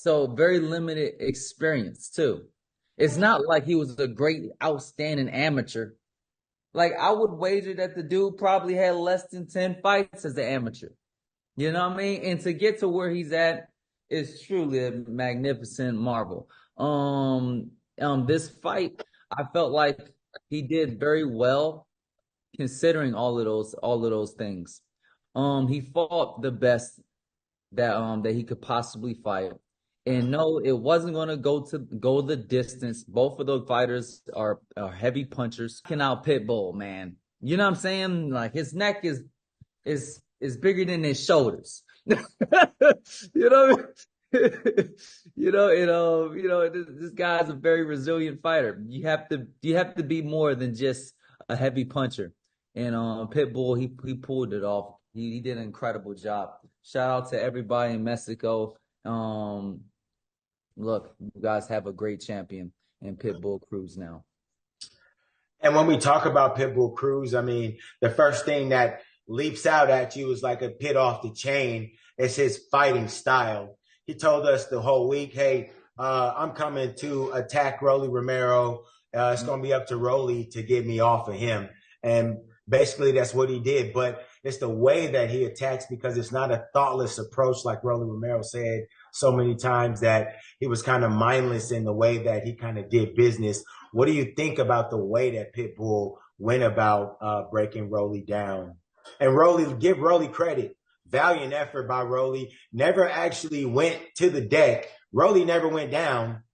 So very limited experience too. It's not like he was a great, outstanding amateur. Like I would wager that the dude probably had less than 10 fights as an amateur. You know what I mean? And to get to where he's at is truly a magnificent marvel. This fight, I felt like he did very well considering all of those things. He fought the best that he could possibly fight. And no, it wasn't going to go the distance. Both of those fighters are heavy punchers. Can out Pitbull, man. You know what I'm saying? Like his neck is bigger than his shoulders. You know, this guy's a very resilient fighter. You have to be more than just a heavy puncher. And Pitbull, he pulled it off. He did an incredible job. Shout out to everybody in Mexico. Look, you guys have a great champion in Pitbull Cruz now. And when we talk about Pitbull Cruz, I mean, the first thing that leaps out at you is like a pit off the chain. It's his fighting style. He told us the whole week, hey, I'm coming to attack Rolly Romero. It's going to be up to Rolly to get me off of him. And basically that's what he did. But it's the way that he attacks, because it's not a thoughtless approach like Rolly Romero said so many times, that he was kind of mindless in the way that he kind of did business. What do you think about the way that Pitbull went about breaking Rolly down? And Rolly, give Rolly credit. Valiant effort by Rolly. Never actually went to the deck. Rolly never went down.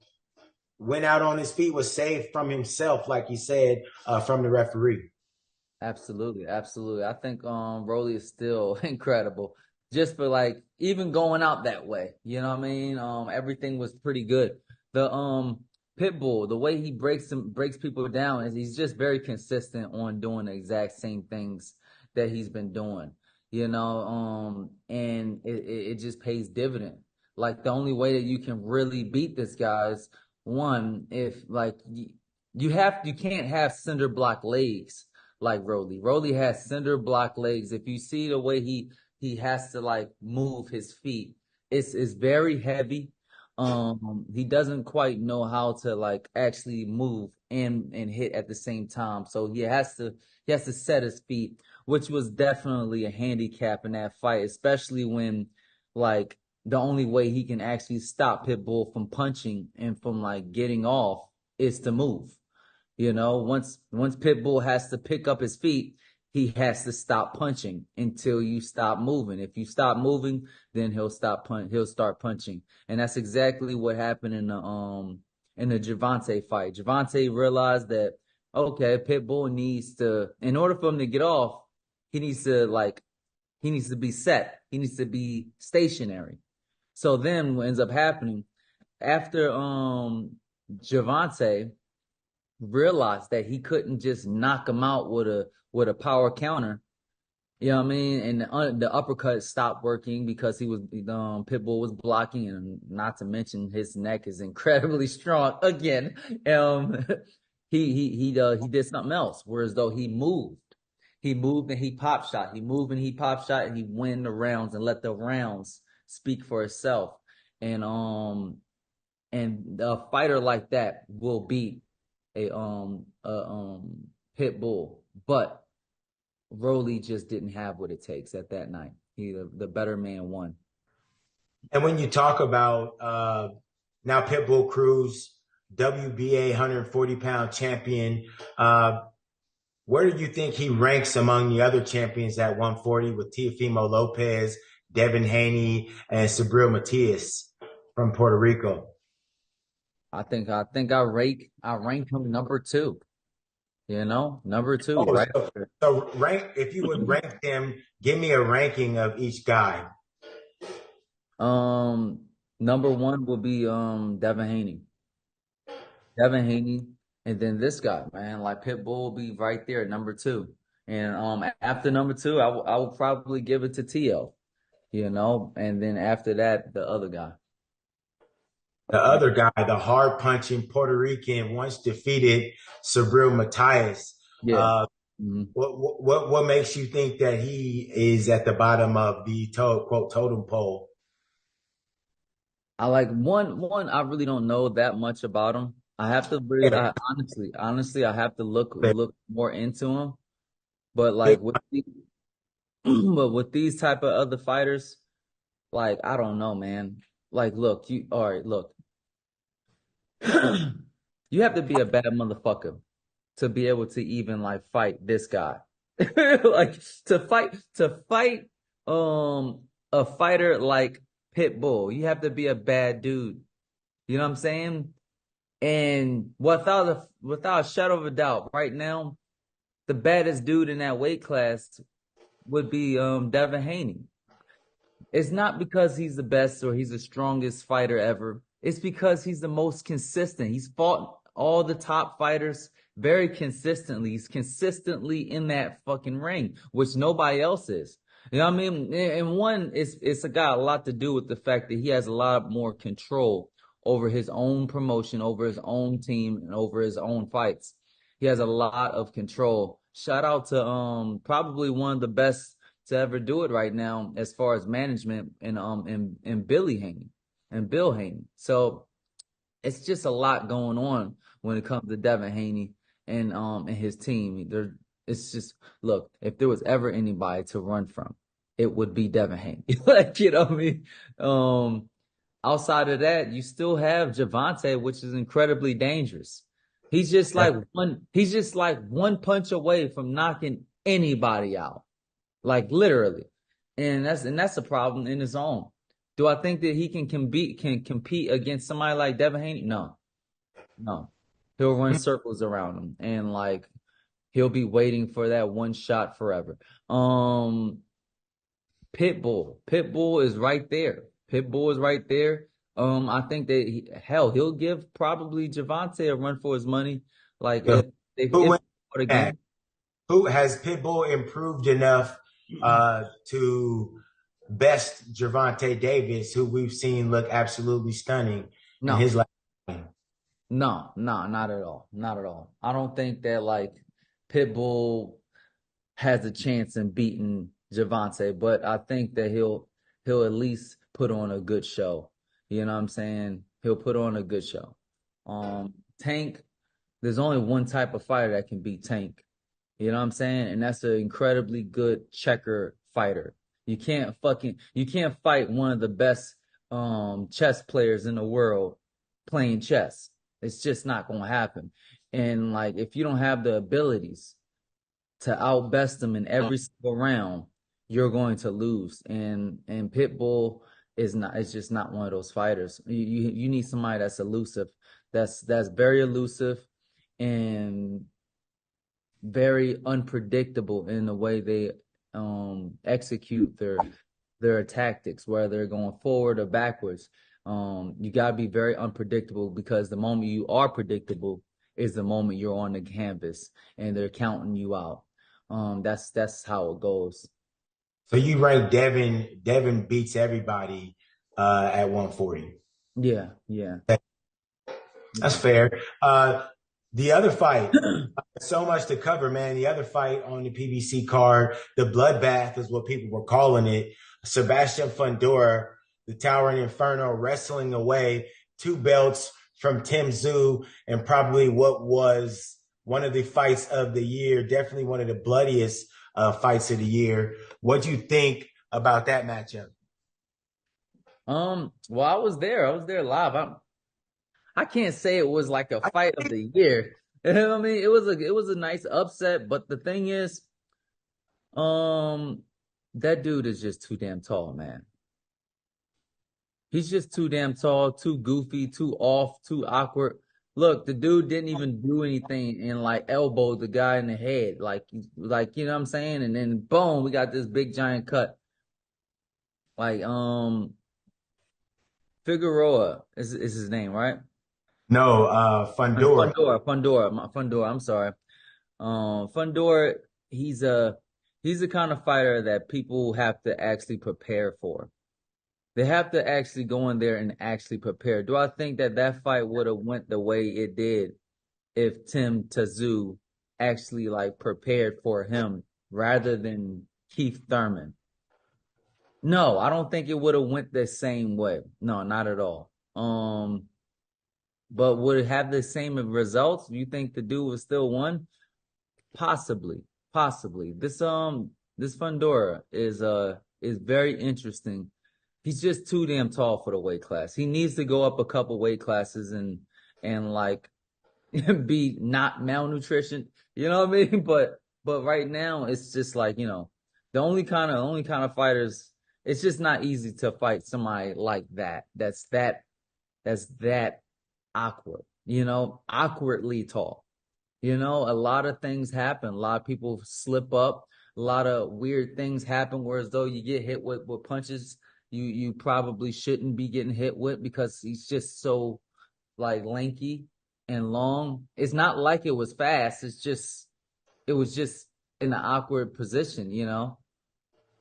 Went out on his feet, was saved from himself, like he said, from the referee. Absolutely, absolutely. I think Rolly is still incredible. Just for like even going out that way. You know what I mean? Everything was pretty good. The Pitbull, the way he breaks people down is he's just very consistent on doing the exact same things that he's been doing. You know, and it just pays dividend. Like the only way that you can really beat this guy is one, if like you can't have cinder block legs like Rolly. Rolly has cinder block legs. If you see the way he has to like move his feet, it's very heavy. He doesn't quite know how to like actually move and hit at the same time. So he has to set his feet, which was definitely a handicap in that fight, especially when like the only way he can actually stop Pitbull from punching and from like getting off is to move. You know, once Pitbull has to pick up his feet, he has to stop punching until you stop moving. If you stop moving, then he'll start punching. And that's exactly what happened in the Gervonta fight. Gervonta realized that, okay, Pitbull needs to, in order for him to get off, he needs to be set. He needs to be stationary. So then what ends up happening after Gervonta realized that he couldn't just knock him out with a power counter, you know what I mean? And the uppercut stopped working because Pitbull was blocking, and not to mention his neck is incredibly strong. Again, he did something else. Whereas though he moved and he pop shot, he moved and he pop shot, and he win the rounds and let the rounds speak for itself. And a fighter like that will beat a pit bull, but Rolly just didn't have what it takes at that night. The better man won. And when you talk about now Pitbull Cruz, WBA 140-pound champion, where do you think he ranks among the other champions at 140 with Teofimo Lopez, Devin Haney, and Subriel Matias from Puerto Rico? I think I rank him number 2. You know, number 2, Oh, right? So rank, if you would rank them, give me a ranking of each guy. Number 1 will be Devin Haney. Devin Haney, and then this guy, man, like Pitbull will be right there at number 2. And after number 2, I will probably give it to Tszyu, you know, and then after that, the other guy. The other guy, the hard-punching Puerto Rican, once defeated Subriel Matias. Yeah. What makes you think that he is at the bottom of the quote totem pole? I like one. I really don't know that much about him. I have to really, honestly, I have to look more into him. But like but with these type of other fighters, like I don't know, man. Like, look, all right, look, you have to be a bad motherfucker to be able to even like fight this guy. Like to fight a fighter like Pitbull, you have to be a bad dude. You know what I'm saying? And without a shadow of a doubt, right now, the baddest dude in that weight class would be Devin Haney. It's not because he's the best or he's the strongest fighter ever. It's because he's the most consistent. He's fought all the top fighters very consistently. He's consistently in that fucking ring, which nobody else is. You know what I mean? And one, it's got a lot to do with the fact that he has a lot more control over his own promotion, over his own team, and over his own fights. He has a lot of control. Shout out to probably one of the best to ever do it right now as far as management and Billy Haney and Bill Haney. So it's just a lot going on when it comes to Devin Haney and his team. It's just look, if there was ever anybody to run from, it would be Devin Haney. Like, you know what I mean? Outside of that, you still have Gervonta, which is incredibly dangerous. He's just like one punch away from knocking anybody out. Like literally. And that's a problem in his own. Do I think that he can compete against somebody like Devin Haney? No. No. He'll run circles around him and like he'll be waiting for that one shot forever. Pitbull is right there. Pitbull is right there. I think that he'll give probably Gervonta a run for his money. Like Who if went that? again. Who has Pitbull improved enough to best Gervonta Davis, who we've seen look absolutely stunning in No. his last game? No, not at all. Not at all. I don't think that like Pitbull has a chance in beating Gervonta, but I think that he'll at least put on a good show. You know what I'm saying? He'll put on a good show. Tank, there's only one type of fighter that can beat Tank. You know what I'm saying? And that's an incredibly good checker fighter. You can't fight one of the best chess players in the world playing chess. It's just not gonna happen. And like if you don't have the abilities to outbest them in every single round, you're going to lose. And Pitbull is just not one of those fighters. You need somebody that's elusive, that's very elusive and very unpredictable in the way they execute their tactics, whether they're going forward or backwards. You gotta be very unpredictable because the moment you are predictable is the moment you're on the canvas and they're counting you out. That's how it goes. So you rank Devin beats everybody at 140. Yeah, yeah, That's yeah. fair. The other fight, so much to cover, man. The other fight on the PBC card, the bloodbath is what people were calling it. Sebastian Fundora, the Towering Inferno, wrestling away two belts from Tszyu, and probably what was one of the fights of the year, definitely one of the bloodiest fights of the year. What do you think about that matchup? Well, I was there. I was there live. I can't say it was like a fight of the year. You know what I mean? It was a nice upset, but the thing is, um, that dude is just too damn tall, man. He's just too damn tall, too goofy, too off, too awkward. Look, the dude didn't even do anything and like elbowed the guy in the head, like you know what I'm saying? And then boom, we got this big giant cut. Like Figueroa is his name, right? No, Fundora. Fundora. I'm sorry. Fundora, he's a he's the kind of fighter that people have to actually prepare for. They have to actually go in there and actually prepare. Do I think that that fight would have went the way it did if Tszyu actually like prepared for him rather than Keith Thurman? No, I don't think it would have went the same way. No, not at all. Um, but would it have the same results? You think the dude would still won? Possibly, possibly. This Fundora is very interesting. He's just too damn tall for the weight class. He needs to go up a couple weight classes and like be not malnutrition. You know what I mean? But right now it's just like, the only kind of fighters, it's just not easy to fight somebody like that. That's that awkward, awkwardly tall. A lot of things happen. A lot of people slip up. A lot of weird things happen, whereas though you get hit with punches you probably shouldn't be getting hit with because he's just so like lanky and long. It's not like it was fast. It was just in an awkward position,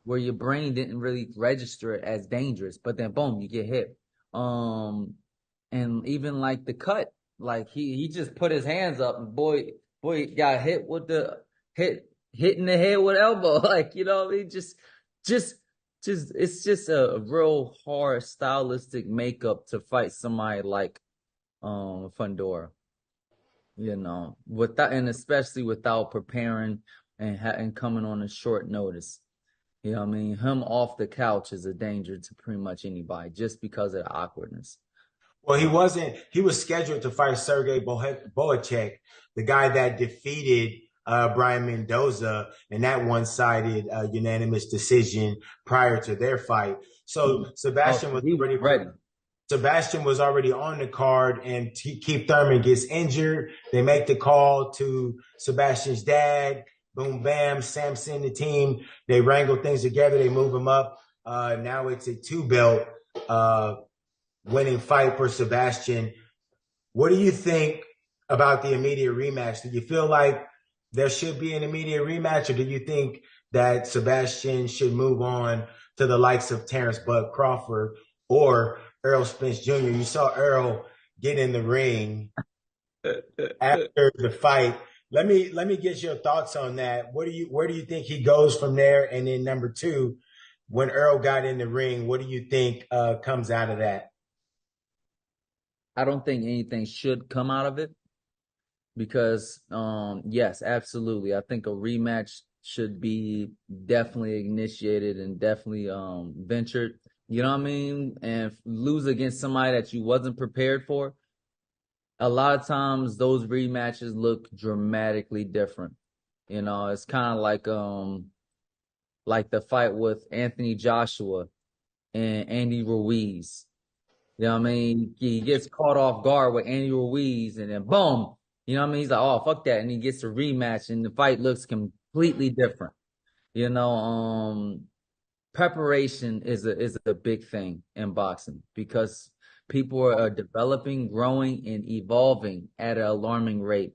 where your brain didn't really register it as dangerous. But then boom, you get hit. Um, and even like the cut, like he just put his hands up and boy got hit with the hitting the head with elbow. Like, what I mean? Just it's just a real hard stylistic makeup to fight somebody like Fundora, without, and especially without preparing and coming on a short notice. I mean, him off the couch is a danger to pretty much anybody just because of the awkwardness. Well, he wasn't. He was scheduled to fight Sergey Bohacek, the guy that defeated Brian Mendoza in that one-sided unanimous decision prior to their fight. So Oh, so he was ready. Sebastian was already on the card, and Keith Thurman gets injured. They make the call to Sebastian's dad. Boom, bam, Samson, the team. They wrangle things together. They move him up. Now it's a two-belt winning fight for Sebastian. What do you think about the immediate rematch? Do you feel like there should be an immediate rematch, or do you think that Sebastian should move on to the likes of Terrence Bud Crawford or Errol Spence Jr.? You saw Errol get in the ring after the fight. Let me get your thoughts on that. Where do you think he goes from there? And then number two, when Earl got in the ring, what do you think comes out of that? I don't think anything should come out of it because, yes, absolutely. I think a rematch should be definitely initiated and definitely ventured. You know what I mean? And lose against somebody that you wasn't prepared for. A lot of times those rematches look dramatically different. It's kind of like the fight with Anthony Joshua and Andy Ruiz. You know what I mean? He gets caught off guard with Andy Ruiz and then boom. You know what I mean? He's like, oh, fuck that. And he gets a rematch and the fight looks completely different. You know, preparation is a big thing in boxing because people are developing, growing, and evolving at an alarming rate.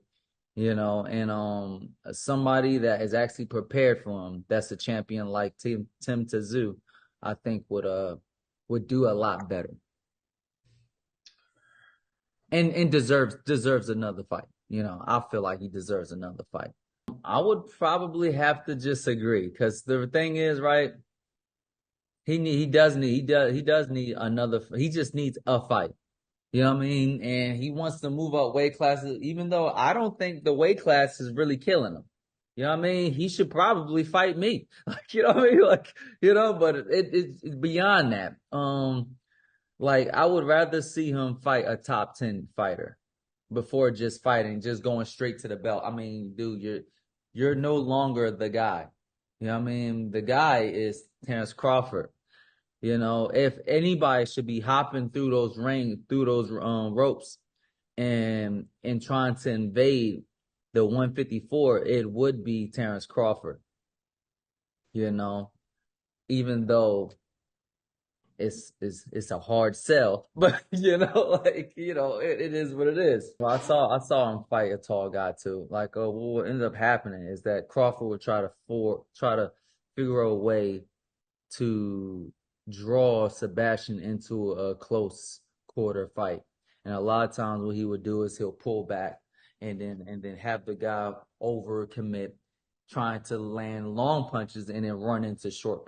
And somebody that is actually prepared for him, that's a champion like Tim Tszyu, I think would do a lot better. And deserves another fight. I feel like he deserves another fight. I would probably have to just agree because the thing is, right? He does need another. He just needs a fight. You know what I mean? And he wants to move up weight classes, even though I don't think the weight class is really killing him. You know what I mean? He should probably fight me. Like, you know what I mean? Like, but it's beyond that. Like I would rather see him fight a top 10 fighter before just going straight to the belt. I mean, dude, you're no longer the guy. You know what I mean? The guy is Terrence Crawford. If anybody should be hopping through those ropes and trying to invade the 154, it would be Terrence Crawford. Even though it's a hard sell, but it is what it is. Well, I saw him fight a tall guy too. Like, what ended up happening is that Crawford would try to figure a way to draw Sebastian into a close quarter fight. And a lot of times what he would do is he'll pull back and then have the guy overcommit, trying to land long punches and then run into short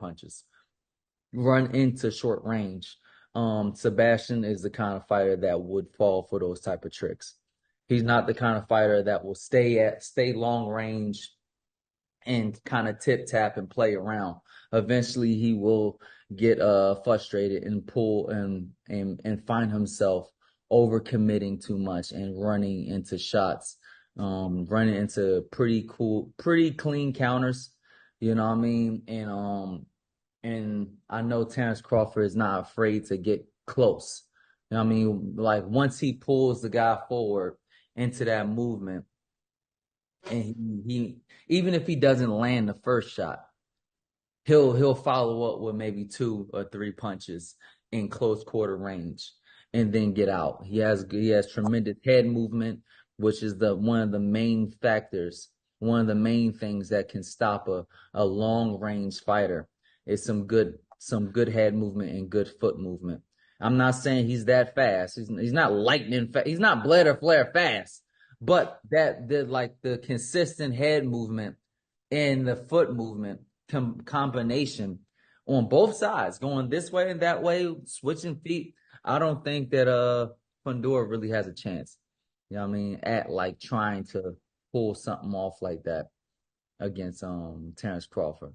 range. Sebastian is the kind of fighter that would fall for those type of tricks. He's not the kind of fighter that will stay long range and kind of tip tap and play around. Eventually, he will get frustrated and pull and find himself overcommitting too much and running into shots, running into pretty clean counters. You know what I mean? And I know Terrence Crawford is not afraid to get close. You know what I mean? Like once he pulls the guy forward into that movement, and he even if he doesn't land the first shot, he'll follow up with maybe 2 or 3 punches in close quarter range and then get out. He has tremendous head movement, which is the one of the main factors, one of the main things that can stop a long range fighter is some good head movement and good foot movement. I'm not saying he's that fast. He's not lightning fast. He's not Blair or Flair fast, but that the consistent head movement and the foot movement combination on both sides, going this way and that way, switching feet. I don't think that Fundora really has a chance. You know what I mean? At like trying to pull something off like that against Terrence Crawford.